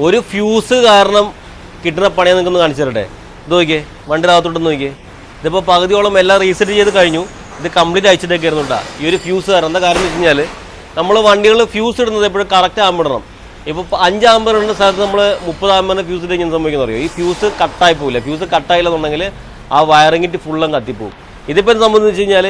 ഒരു ഫ്യൂസ് കാരണം കിട്ടുന്ന പണിയെ നിങ്ങൾക്ക് കാണിച്ചു തരട്ടെ. ഇത് നോക്കിയേ, വണ്ടിയുടെ അകത്തോട്ടൊന്ന് നോക്കിയേ. ഇതിപ്പോൾ പകുതിയോളം എല്ലാം റീസെറ്റ് ചെയ്ത് കഴിഞ്ഞു. ഇത് കംപ്ലീറ്റ് അയച്ചിട്ടൊക്കെ ആയിരുന്നുണ്ടാ ഈ ഒരു ഫ്യൂസ് കാരണം. എന്താ കാരണം എന്ന് വെച്ച് കഴിഞ്ഞാൽ നമ്മൾ വണ്ടികൾ ഫ്യൂസ് ഇടുന്നത് എപ്പോഴും കറക്റ്റ് ആകുമ്പോഴണം. ഇപ്പോൾ 5 ആമ്പർ ഇടുന്ന സ്ഥലത്ത് നമ്മൾ 30 ആമ്പറിന് ഫ്യൂസ് ഇട്ട് കഴിഞ്ഞാൽ സംഭവിക്കുന്നത് അറിയോ? ഈ ഫ്യൂസ് കട്ടായി പോകില്ല. ഫ്യൂസ് കട്ടായില്ലെന്നുണ്ടെങ്കിൽ ആ വയറിങ്ങിട്ട് ഫുള്ളും കത്തിപ്പോവും. ഇതിപ്പോൾ സംബന്ധിച്ച് വെച്ച് കഴിഞ്ഞാൽ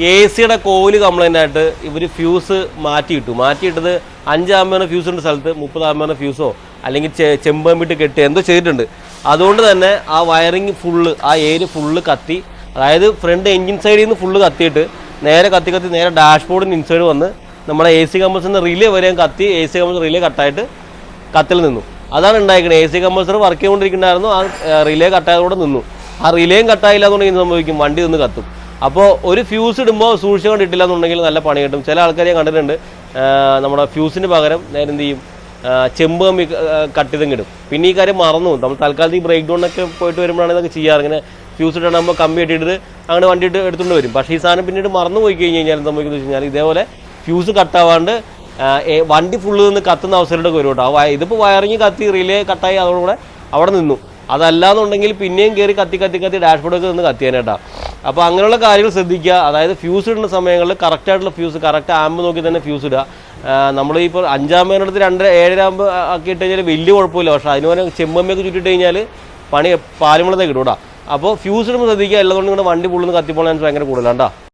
AC-യുടെ കോല് കംപ്ലൈൻ്റ് ആയിട്ട് ഇവർ ഫ്യൂസ് മാറ്റിയിട്ടത് 5 ആമ്പറിന് ഫ്യൂസ് ഇടുന്ന സ്ഥലത്ത് 30 ആമ്പറിന് ഫ്യൂസോ അല്ലെങ്കിൽ ചെമ്പമ്പിട്ട് കെട്ടി എന്തോ ചെയ്തിട്ടുണ്ട്. അതുകൊണ്ട് തന്നെ ആ വയറിങ് ഫുള്ള്, ആ ഏരിയ ഫുള്ള് കത്തി, അതായത് ഫ്രണ്ട് എൻജിൻ സൈഡിൽ നിന്ന് ഫുള്ള് കത്തിയിട്ട് നേരെ കത്തി നേരെ ഡാഷ്ബോർഡിന് ഇൻസൈഡ് വന്ന് നമ്മുടെ AC കമ്പൾസറിൻ്റെ റിലേ വരെയും കത്തി AC കമ്പൾസർ റിലേ കട്ടായിട്ട് കത്തിൽ നിന്നു. അതാണ് ഉണ്ടായിരിക്കുന്നത്. AC കമ്പൾസർ വർക്ക് ചെയ്തുകൊണ്ടിരിക്കുന്നുണ്ടായിരുന്നു, ആ റിലേ കട്ടായതോടെ നിന്നു. ആ റിലേയും കട്ടായില്ല എന്നുണ്ടെങ്കിൽ സംഭവിക്കും, വണ്ടി നിന്ന് കത്തും. അപ്പോൾ ഒരു ഫ്യൂസ് ഇടുമ്പോൾ സൂക്ഷിച്ച് കണ്ടിട്ടില്ല എന്നുണ്ടെങ്കിൽ നല്ല പണി കിട്ടും. ചില ആൾക്കാരെ കണ്ടിട്ടുണ്ട് നമ്മുടെ ഫ്യൂസിന് പകരം നേരെ എന്ത് ചെയ്യും, ചെമ്പ് കമ്പി കട്ട് ചെയ്തും കിട്ടും. പിന്നെ ഈ കാര്യം മറന്നു. നമ്മൾ തൽക്കാലത്ത് ഈ ബ്രേക്ക് ഡൗണൊക്കെ പോയിട്ട് വരുമ്പോഴാണ് ഇതൊക്കെ ചെയ്യാറ്. ഇങ്ങനെ ഫ്യൂസ് ഇട്ടാകുമ്പോൾ കമ്പി ഇട്ടിട്ട് അങ്ങനെ വണ്ടി ഇട്ട് എടുത്തുകൊണ്ട് വരും. പക്ഷേ ഈ സാധനം പിന്നീട് മറന്നു പോയി കഴിഞ്ഞാൽ സംഭവിക്കുന്നത് വെച്ച് കഴിഞ്ഞാൽ ഇതേപോലെ ഫ്യൂസ് കട്ടാവാണ്ട് വണ്ടി ഫുള്ള് നിന്ന് കത്തുന്ന അവസരമൊക്കെ വരും കേട്ടോ. ഇതിപ്പോൾ വയറിങ് കത്തി റിലേ കട്ടായി അതോടുകൂടെ അവിടെ നിന്നു. അതല്ലാന്നുണ്ടെങ്കിൽ പിന്നെയും കയറി കത്തി ഡാഷ്ബോർഡൊക്കെ നിന്ന് കത്തിയാനേട്ടാ. അപ്പോൾ അങ്ങനെയുള്ള കാര്യങ്ങൾ ശ്രദ്ധിക്കുക. അതായത് ഫ്യൂസ് ഇടുന്ന സമയങ്ങളിൽ കറക്റ്റായിട്ടുള്ള ഫ്യൂസ്, കറക്റ്റ് ആമ്പ് നോക്കി തന്നെ ഫ്യൂസ് ഇടുക. നമ്മൾ ഇപ്പോൾ 5 ആമ്പേനടുത്ത് 2.5 ആമ്പ് ആക്കി ഇട്ട് കഴിഞ്ഞാൽ വലിയ കുഴപ്പമില്ല. പക്ഷേ അതിനുപോലെ ചെമ്പമ്മയൊക്കെ ചുറ്റിട്ട് കഴിഞ്ഞാൽ പണി പാലുമുളത്തേക്ക് ഇടൂടാ. അപ്പോൾ ഫ്യൂസ് ഇടുമ്പോൾ ശ്രദ്ധിക്കുക. അല്ലാതുകൊണ്ട് നിങ്ങളുടെ വണ്ടി ഫുള്ളിന്ന് കത്തിപ്പോളാൻ ഭയങ്കര കൂടുതലാണ് കേട്ടോ.